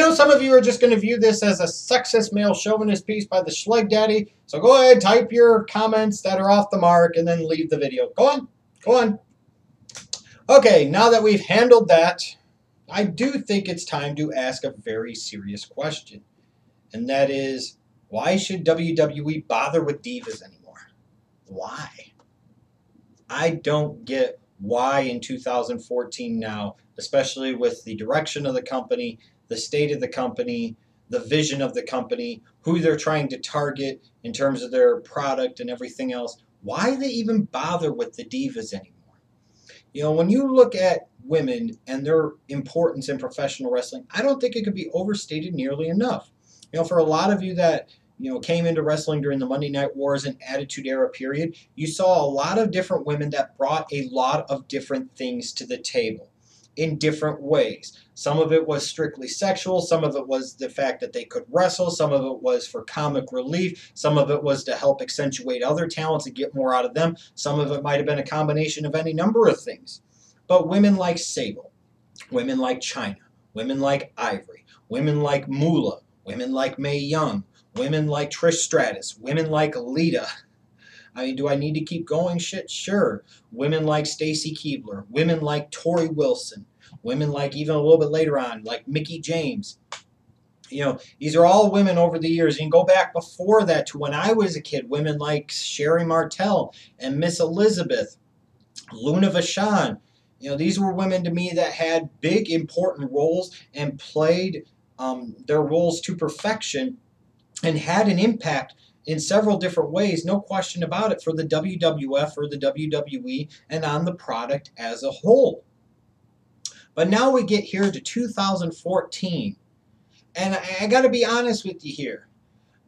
know some of you are just going to view this as a sexist male chauvinist piece by the Schleg Daddy, so go ahead, type your comments that are off the mark, and then leave the video. Go on. Go on. Okay, now that we've handled that, I do think it's time to ask a very serious question. And that is, why should WWE bother with Divas anymore? Why? I don't get why in 2014 now, especially with the direction of the company, the state of the company, the vision of the company, who they're trying to target in terms of their product and everything else, why they even bother with the Divas anymore. You know, when you look at women and their importance in professional wrestling, I don't think it could be overstated nearly enough. You know, for a lot of you that, you know, came into wrestling during the Monday Night Wars and Attitude Era period, you saw a lot of different women that brought a lot of different things to the table in different ways. Some of it was strictly sexual, some of it was the fact that they could wrestle, some of it was for comic relief, some of it was to help accentuate other talents and get more out of them, some of it might have been a combination of any number of things. But women like Sable, women like Chyna, women like Ivory, women like Moolah, women like Mae Young, women like Trish Stratus, women like Lita. I mean, do I need to keep going? Shit, sure. Women like Stacy Keibler, women like Tori Wilson, women like even a little bit later on, like Mickie James. You know, these are all women over the years. You can go back before that to when I was a kid. Women like Sherry Martel and Miss Elizabeth, Luna Vachon. You know, these were women to me that had big, important roles and played their roles to perfection and had an impact in several different ways, no question about it, for the WWF or the WWE and on the product as a whole. But now we get here to 2014, and I got to be honest with you here.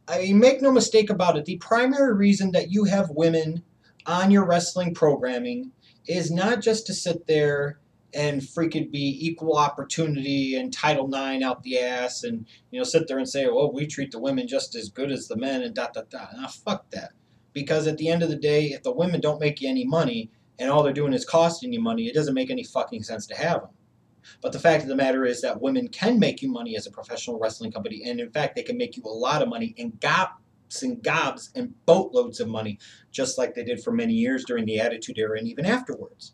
I mean, make no mistake about it, the primary reason that you have women on your wrestling programming is not just to sit there and freaking be equal opportunity and Title IX out the ass and, you know, sit there and say, well, we treat the women just as good as the men and dot, dot, dot. Now, fuck that. Because at the end of the day, if the women don't make you any money and all they're doing is costing you money, it doesn't make any fucking sense to have them. But the fact of the matter is that women can make you money as a professional wrestling company. And in fact, they can make you a lot of money and gobs and boatloads of money, just like they did for many years during the Attitude Era and even afterwards.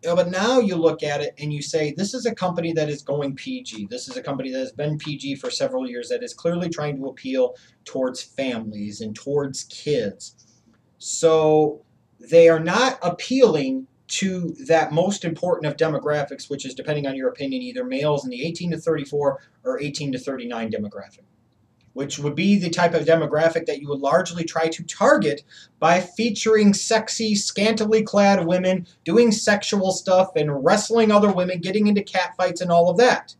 But now you look at it and you say, this is a company that is going PG. This is a company that has been PG for several years that is clearly trying to appeal towards families and towards kids. So they are not appealing to that most important of demographics, which is, depending on your opinion, either males in the 18 to 34 or 18 to 39 demographic, which would be the type of demographic that you would largely try to target by featuring sexy, scantily clad women doing sexual stuff and wrestling other women, getting into catfights and all of that.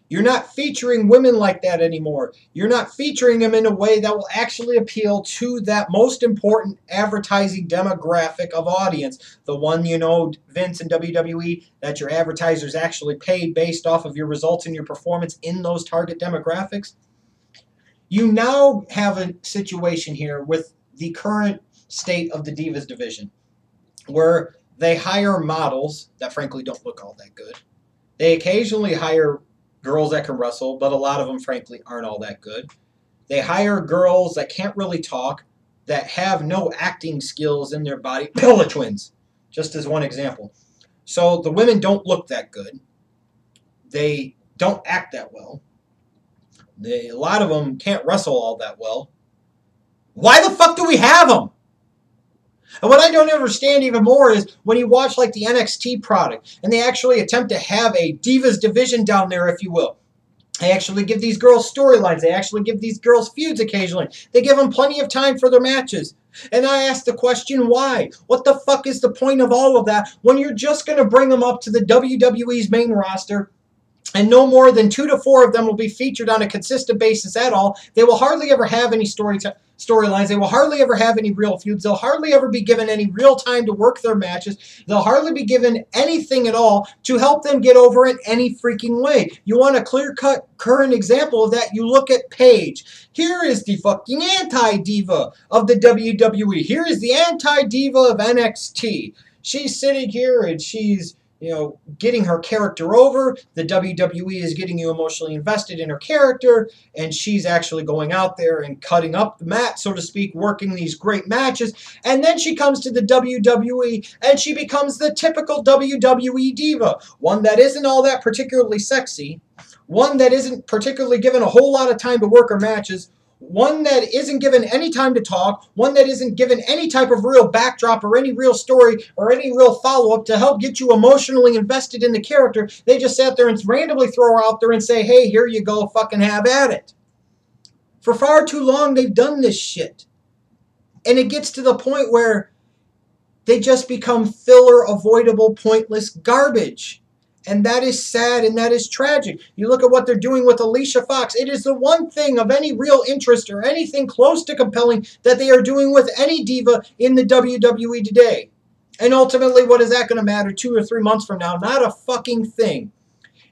You're not featuring women like that anymore. You're not featuring them in a way that will actually appeal to that most important advertising demographic of audience, the one, you know, Vince and WWE, that your advertisers actually paid based off of your results and your performance in those target demographics. You now have a situation here with the current state of the Divas division where they hire models that frankly don't look all that good. They occasionally hire girls that can wrestle, but a lot of them frankly aren't all that good. They hire girls that can't really talk, that have no acting skills in their body. Pillar twins, just as one example. So the women don't look that good. They don't act that well. A lot of them can't wrestle all that well. Why the fuck do we have them? And what I don't understand even more is when you watch like the NXT product and they actually attempt to have a Divas division down there, if you will. They actually give these girls storylines. They actually give these girls feuds occasionally. They give them plenty of time for their matches. And I ask the question, why? What the fuck is the point of all of that when you're just going to bring them up to the WWE's main roster and no more than 2 to 4 of them will be featured on a consistent basis at all? They will hardly ever have any storylines. They will hardly ever have any real feuds. They'll hardly ever be given any real time to work their matches. They'll hardly be given anything at all to help them get over in any freaking way. You want a clear-cut current example of that? You look at Paige. Here is the fucking anti-diva of the WWE. Here is the anti-diva of NXT. She's sitting here and she's, getting her character over. The WWE is getting you emotionally invested in her character, and she's actually going out there and cutting up the mat, so to speak, working these great matches. And then she comes to the WWE, and she becomes the typical WWE diva, one that isn't all that particularly sexy, one that isn't particularly given a whole lot of time to work her matches, one that isn't given any time to talk, one that isn't given any type of real backdrop or any real story or any real follow-up to help get you emotionally invested in the character. They just sat there and randomly throw her out there and say, hey, here you go, fucking have at it. For far too long, they've done this shit. And it gets to the point where they just become filler, avoidable, pointless garbage. And that is sad and that is tragic. You look at what they're doing with Alicia Fox. It is the one thing of any real interest or anything close to compelling that they are doing with any diva in the WWE today. And ultimately, what is that going to matter 2 or 3 months from now? Not a fucking thing.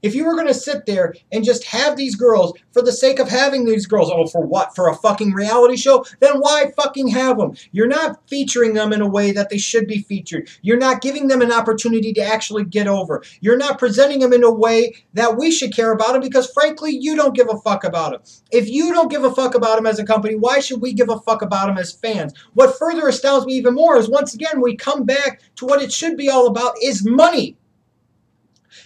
If you were going to sit there and just have these girls for the sake of having these girls, oh, for what? For a fucking reality show? Then why fucking have them? You're not featuring them in a way that they should be featured. You're not giving them an opportunity to actually get over. You're not presenting them in a way that we should care about them because, frankly, you don't give a fuck about them. If you don't give a fuck about them as a company, why should we give a fuck about them as fans? What further astounds me even more is, once again, we come back to what it should be all about is money.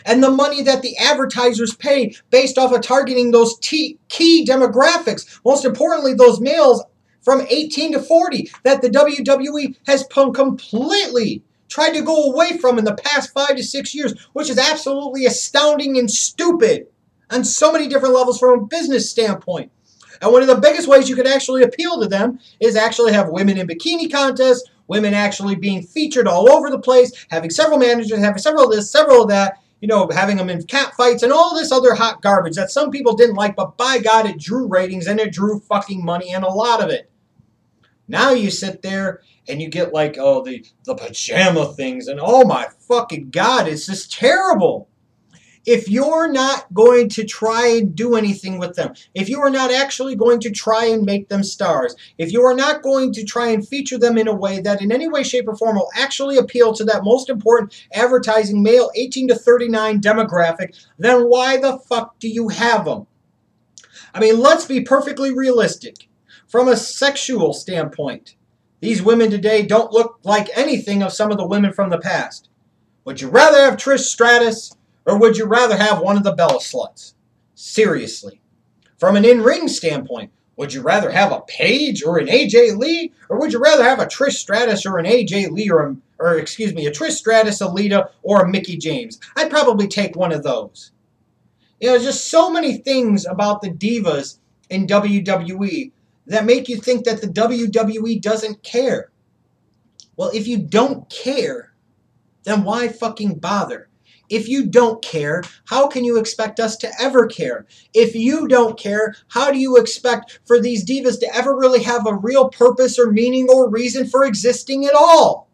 And the money that the advertisers pay based off of targeting those key demographics. Most importantly, those males from 18 to 40 that the WWE has completely tried to go away from in the past 5 to 6 years, which is absolutely astounding and stupid on so many different levels from a business standpoint. And one of the biggest ways you could actually appeal to them is actually have women in bikini contests, women actually being featured all over the place, having several managers, having several of this, several of that, having them in cat fights and all this other hot garbage that some people didn't like, but by God, it drew ratings and it drew fucking money and a lot of it. Now you sit there and you get like, oh, the pajama things and oh my fucking God, it's just terrible. If you're not going to try and do anything with them, if you are not actually going to try and make them stars, if you are not going to try and feature them in a way that in any way, shape, or form will actually appeal to that most important advertising male 18 to 39 demographic, then why the fuck do you have them? I mean, let's be perfectly realistic. From a sexual standpoint, these women today don't look like anything of some of the women from the past. Would you rather have Trish Stratus, or would you rather have one of the Bella sluts? Seriously. From an in-ring standpoint, would you rather have a Paige or an AJ Lee? Or would you rather have a Trish Stratus or an AJ Lee or a Trish Stratus, a Lita, or a Mickie James? I'd probably take one of those. There's just so many things about the divas in WWE that make you think that the WWE doesn't care. Well, if you don't care, then why fucking bother? If you don't care, how can you expect us to ever care? If you don't care, how do you expect for these divas to ever really have a real purpose or meaning or reason for existing at all?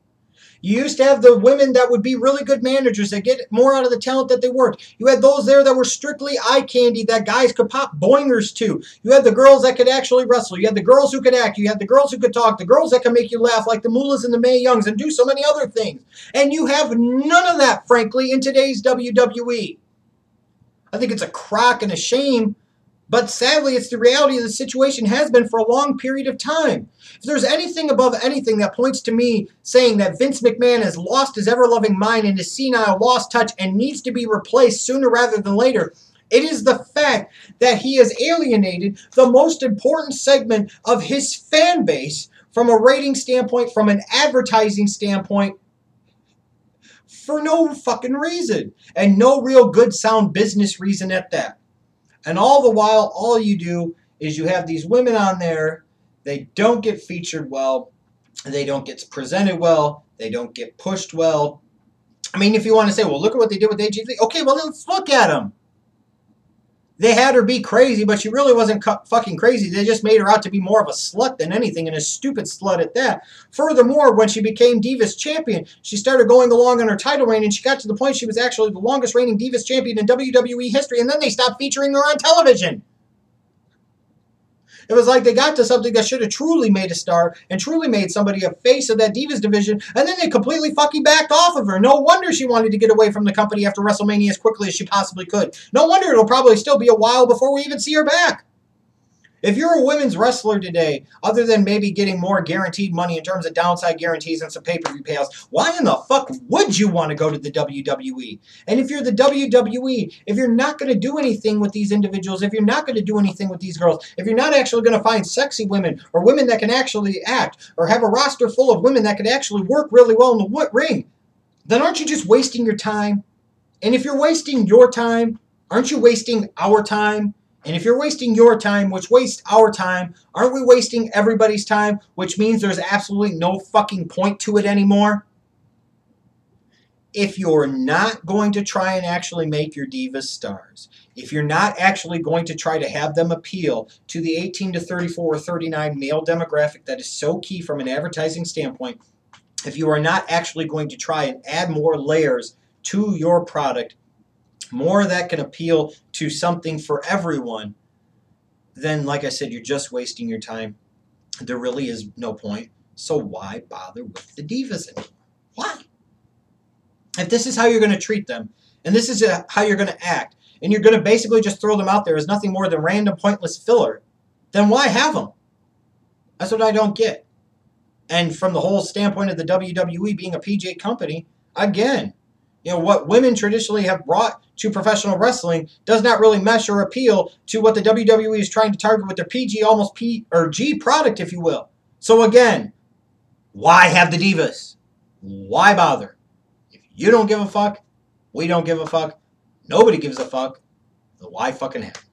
You used to have the women that would be really good managers that get more out of the talent that they worked. You had those there that were strictly eye candy that guys could pop boingers to. You had the girls that could actually wrestle. You had the girls who could act. You had the girls who could talk. The girls that could make you laugh like the Moolahs and the Mae Youngs and do so many other things. And you have none of that, frankly, in today's WWE. I think it's a crock and a shame. But sadly, it's the reality of the situation, has been for a long period of time. If there's anything above anything that points to me saying that Vince McMahon has lost his ever-loving mind and his senile lost touch and needs to be replaced sooner rather than later, it is the fact that he has alienated the most important segment of his fan base from a rating standpoint, from an advertising standpoint, for no fucking reason. And no real good sound business reason at that. And all the while, all you do is you have these women on there. They don't get featured well. They don't get presented well. They don't get pushed well. I mean, if you want to say, well, look at what they did with AJ Lee. Okay, well, let's look at them. They had her be crazy, but she really wasn't fucking crazy. They just made her out to be more of a slut than anything, and a stupid slut at that. Furthermore, when she became Divas champion, she started going along on her title reign, and she got to the point she was actually the longest reigning Divas champion in WWE history, and then they stopped featuring her on television. It was like they got to something that should have truly made a star and truly made somebody a face of that Divas division, and then they completely fucking backed off of her. No wonder she wanted to get away from the company after WrestleMania as quickly as she possibly could. No wonder it'll probably still be a while before we even see her back. If you're a women's wrestler today, other than maybe getting more guaranteed money in terms of downside guarantees and some pay-per-view payouts, why in the fuck would you want to go to the WWE? And if you're the WWE, if you're not going to do anything with these individuals, if you're not going to do anything with these girls, if you're not actually going to find sexy women or women that can actually act or have a roster full of women that can actually work really well in the ring, then aren't you just wasting your time? And if you're wasting your time, aren't you wasting our time? And if you're wasting your time, which wastes our time, aren't we wasting everybody's time, which means there's absolutely no fucking point to it anymore? If you're not going to try and actually make your divas stars, if you're not actually going to try to have them appeal to the 18 to 34 or 39 male demographic that is so key from an advertising standpoint, if you are not actually going to try and add more layers to your product, more that can appeal to something for everyone, then, like I said, you're just wasting your time. There really is no point. So why bother with the divas anymore? Why? If this is how you're going to treat them, and this is how you're going to act, and you're going to basically just throw them out there as nothing more than random pointless filler, then why have them? That's what I don't get. And from the whole standpoint of the WWE being a PJ company, again, you know, what women traditionally have brought to professional wrestling does not really mesh or appeal to what the WWE is trying to target with their PG, almost P or G product, if you will. So again, why have the divas? Why bother? If you don't give a fuck, we don't give a fuck, nobody gives a fuck, then why fucking have?